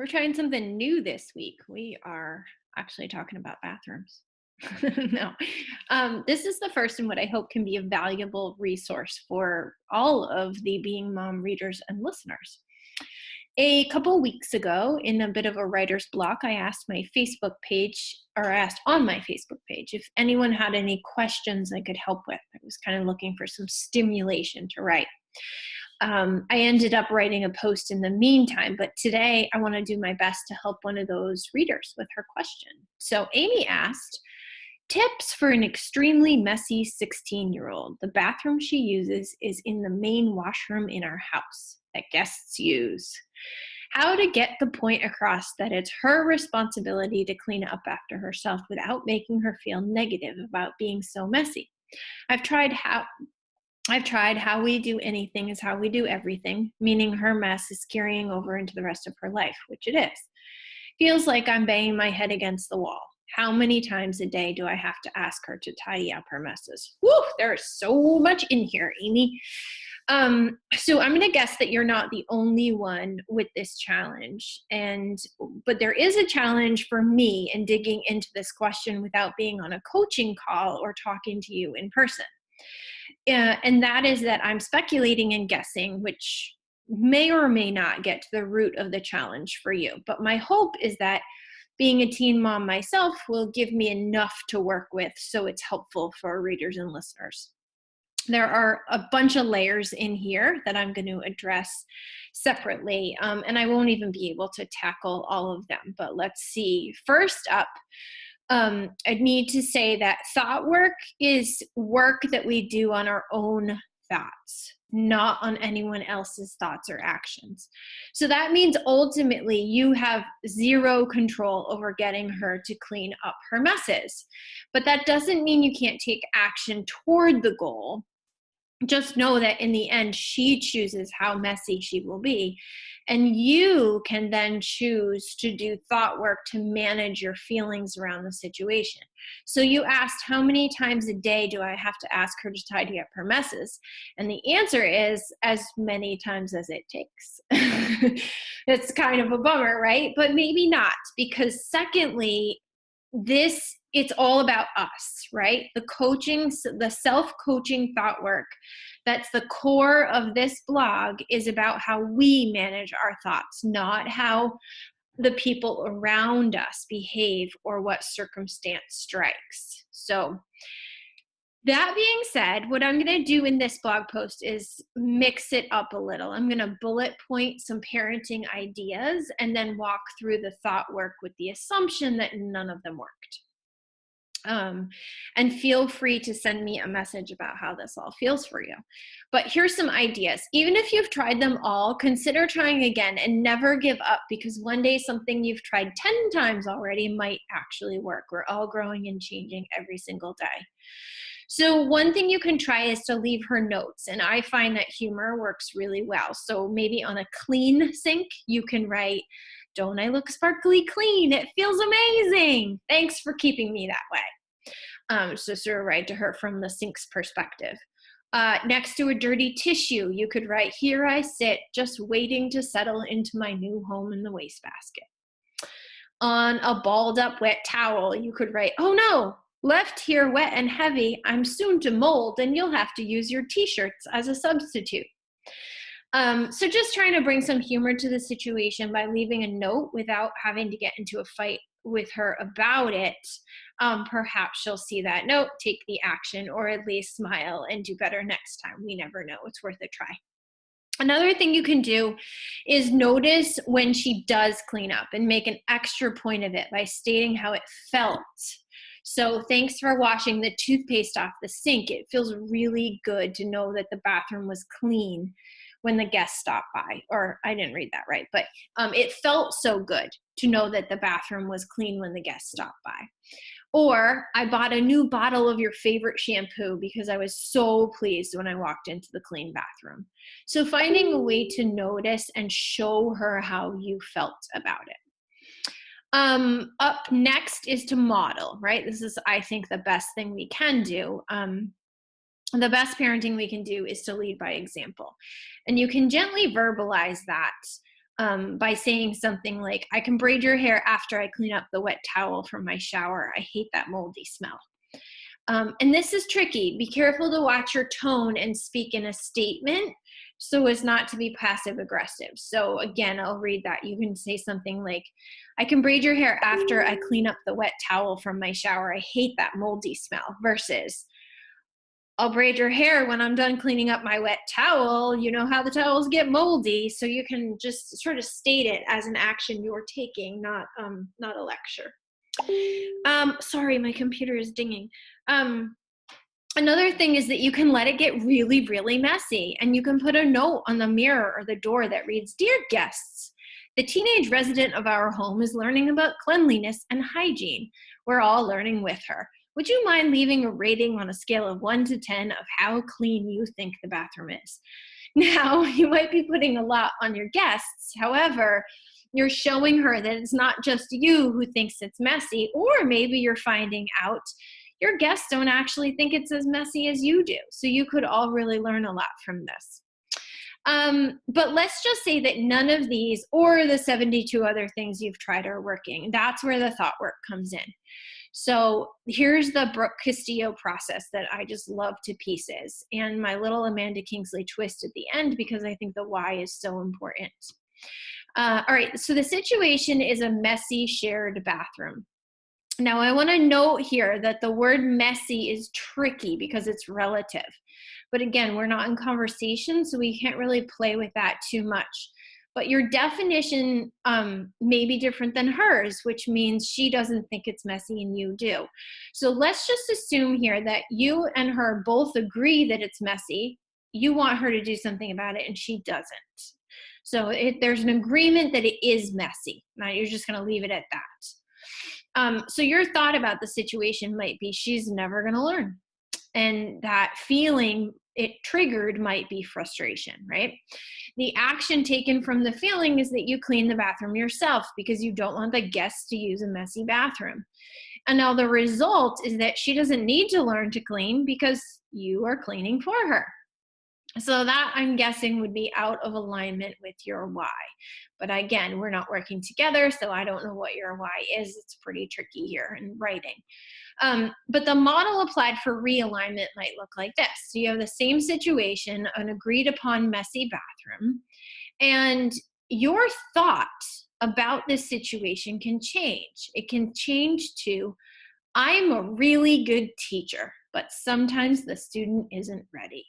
We're trying something new this week. We are actually talking about bathrooms. No. This is the first and what I hope can be a valuable resource for all of the Being Mom readers and listeners. A couple weeks ago, in a bit of a writer's block, I asked my Facebook page, or asked on my Facebook page, if anyone had any questions I could help with. I was kind of looking for some stimulation to write. I ended up writing a post in the meantime, but today I want to do my best to help one of those readers with her question. So Amy asked, tips for an extremely messy 16-year-old. The bathroom she uses is in the main washroom in our house that guests use. How to get the point across that it's her responsibility to clean up after herself without making her feel negative about being so messy. I've tried how we do anything is how we do everything, meaning her mess is carrying over into the rest of her life, which it is. Feels like I'm banging my head against the wall. How many times a day do I have to ask her to tidy up her messes? Woo, there is so much in here, Amy. So I'm going to guess that you're not the only one with this challenge. But there is a challenge for me in digging into this question without being on a coaching call or talking to you in person. And that is that I'm speculating and guessing, which may or may not get to the root of the challenge for you. But my hope is that being a teen mom myself will give me enough to work with so it's helpful for readers and listeners. There are a bunch of layers in here that I'm going to address separately, and I won't even be able to tackle all of them. But let's see. First up, I need to say that thought work is work that we do on our own thoughts, not on anyone else's thoughts or actions. So that means ultimately you have zero control over getting her to clean up her messes. But that doesn't mean you can't take action toward the goal. Just know that in the end, she chooses how messy she will be. And you can then choose to do thought work to manage your feelings around the situation. So you asked, how many times a day do I have to ask her to tidy up her messes? And the answer is as many times as it takes. It's kind of a bummer, right? But maybe not, because secondly, it's all about us, right? The self-coaching thought work that's the core of this blog is about how we manage our thoughts, not how the people around us behave or what circumstance strikes. So that being said, what I'm going to do in this blog post is mix it up a little. I'm going to bullet point some parenting ideas and then walk through the thought work with the assumption that none of them worked. And feel free to send me a message about how this all feels for you. But here's some ideas. Even if you've tried them all, consider trying again and never give up, because one day something you've tried 10 times already might actually work. We're all growing and changing every single day. So one thing you can try is to leave her notes. And I find that humor works really well. So maybe on a clean sink, you can write, "Don't I look sparkly clean? It feels amazing. Thanks for keeping me that way." So sort of write to her from the sink's perspective. Next to a dirty tissue, you could write, "Here I sit, just waiting to settle into my new home in the wastebasket." On a balled up wet towel, you could write, "Oh no, left here wet and heavy. I'm soon to mold and you'll have to use your t-shirts as a substitute." So just trying to bring some humor to the situation by leaving a note without having to get into a fight with her about it. Perhaps she'll see that note, take the action, or at least smile and do better next time. We never know. It's worth a try. Another thing you can do is notice when she does clean up and make an extra point of it by stating how it felt. So thanks for washing the toothpaste off the sink. It feels really good to know that the bathroom was clean when the guest stopped by. Or I didn't read that right, but it felt so good to know that the bathroom was clean when the guest stopped by. Or I bought a new bottle of your favorite shampoo because I was so pleased when I walked into the clean bathroom. So finding a way to notice and show her how you felt about it. Up next is to model, right? This is, I think, the best thing we can do. The best parenting we can do is to lead by example. And you can gently verbalize that by saying something like, I can braid your hair after I clean up the wet towel from my shower. I hate that moldy smell. And this is tricky. Be careful to watch your tone and speak in a statement so as not to be passive aggressive. So again, I'll read that. You can say something like, I can braid your hair after I clean up the wet towel from my shower. I hate that moldy smell. Versus, I'll braid your hair when I'm done cleaning up my wet towel. You know how the towels get moldy. So you can just sort of state it as an action you're taking, not a lecture. Sorry, my computer is dinging. Another thing is that you can let it get really, really messy, and you can put a note on the mirror or the door that reads, Dear guests, the teenage resident of our home is learning about cleanliness and hygiene. We're all learning with her. Would you mind leaving a rating on a scale of 1 to 10 of how clean you think the bathroom is? Now, you might be putting a lot on your guests. However, you're showing her that it's not just you who thinks it's messy, or maybe you're finding out your guests don't actually think it's as messy as you do. So you could all really learn a lot from this. But let's just say that none of these or the 72 other things you've tried are working. That's where the thought work comes in. So here's the Brooke Castillo process that I just love to pieces, and my little Amanda Kingsley twist at the end, because I think the why is so important. All right, so the situation is a messy shared bathroom. Now, I want to note here that the word messy is tricky because it's relative. But again, we're not in conversation, so we can't really play with that too much. But your definition may be different than hers, which means she doesn't think it's messy and you do. So let's just assume here that you and her both agree that it's messy. You want her to do something about it and she doesn't. So there's an agreement that it is messy. Now you're just going to leave it at that. So your thought about the situation might be, she's never going to learn. And that feeling it triggered might be frustration, right? The action taken from the feeling is that you clean the bathroom yourself because you don't want the guests to use a messy bathroom. And now the result is that she doesn't need to learn to clean because you are cleaning for her. So that, I'm guessing, would be out of alignment with your why. But again, we're not working together, so I don't know what your why is. It's pretty tricky here in writing. But the model applied for realignment might look like this. So you have the same situation, an agreed upon messy bathroom, and your thought about this situation can change. It can change to, I'm a really good teacher, but sometimes the student isn't ready.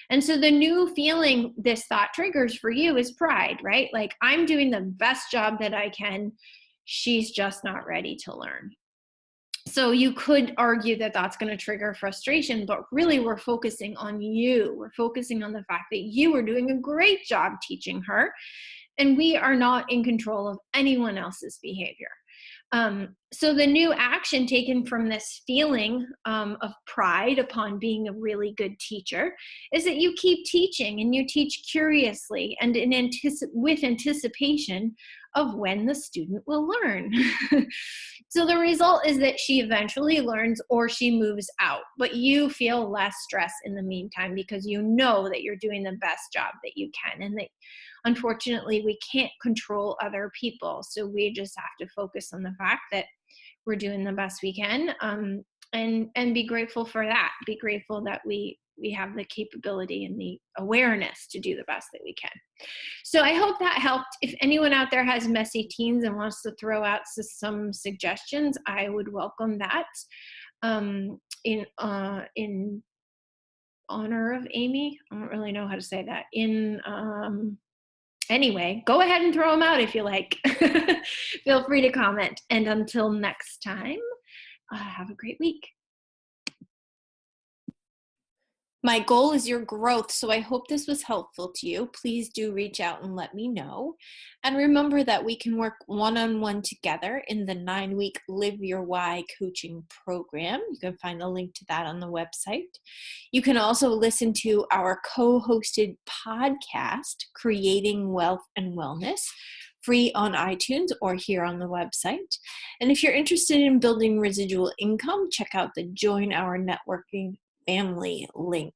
And so the new feeling this thought triggers for you is pride, right? Like, I'm doing the best job that I can. She's just not ready to learn. So you could argue that that's going to trigger frustration, but really we're focusing on you. We're focusing on the fact that you are doing a great job teaching her, and we are not in control of anyone else's behavior. So the new action taken from this feeling of pride upon being a really good teacher is that you keep teaching, and you teach curiously and with anticipation of when the student will learn. So the result is that she eventually learns or she moves out, but you feel less stress in the meantime because you know that you're doing the best job that you can, and that unfortunately we can't control other people. So we just have to focus on the fact that we're doing the best we can, and be grateful for that. Be grateful that we have the capability and the awareness to do the best that we can. So I hope that helped. If anyone out there has messy teens and wants to throw out some suggestions, I would welcome that. In honor of Amy, I don't really know how to say that. Anyway, go ahead and throw them out if you like. Feel free to comment. And until next time, have a great week. My goal is your growth, so I hope this was helpful to you. Please do reach out and let me know. And remember that we can work one-on-one together in the 9-week Live Your Why coaching program. You can find the link to that on the website. You can also listen to our co-hosted podcast, Creating Wealth and Wellness, free on iTunes or here on the website. And if you're interested in building residual income, check out the Join Our Networking Family link.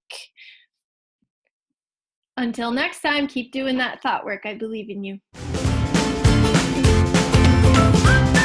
Until next time, keep doing that thought work. I believe in you. Bye.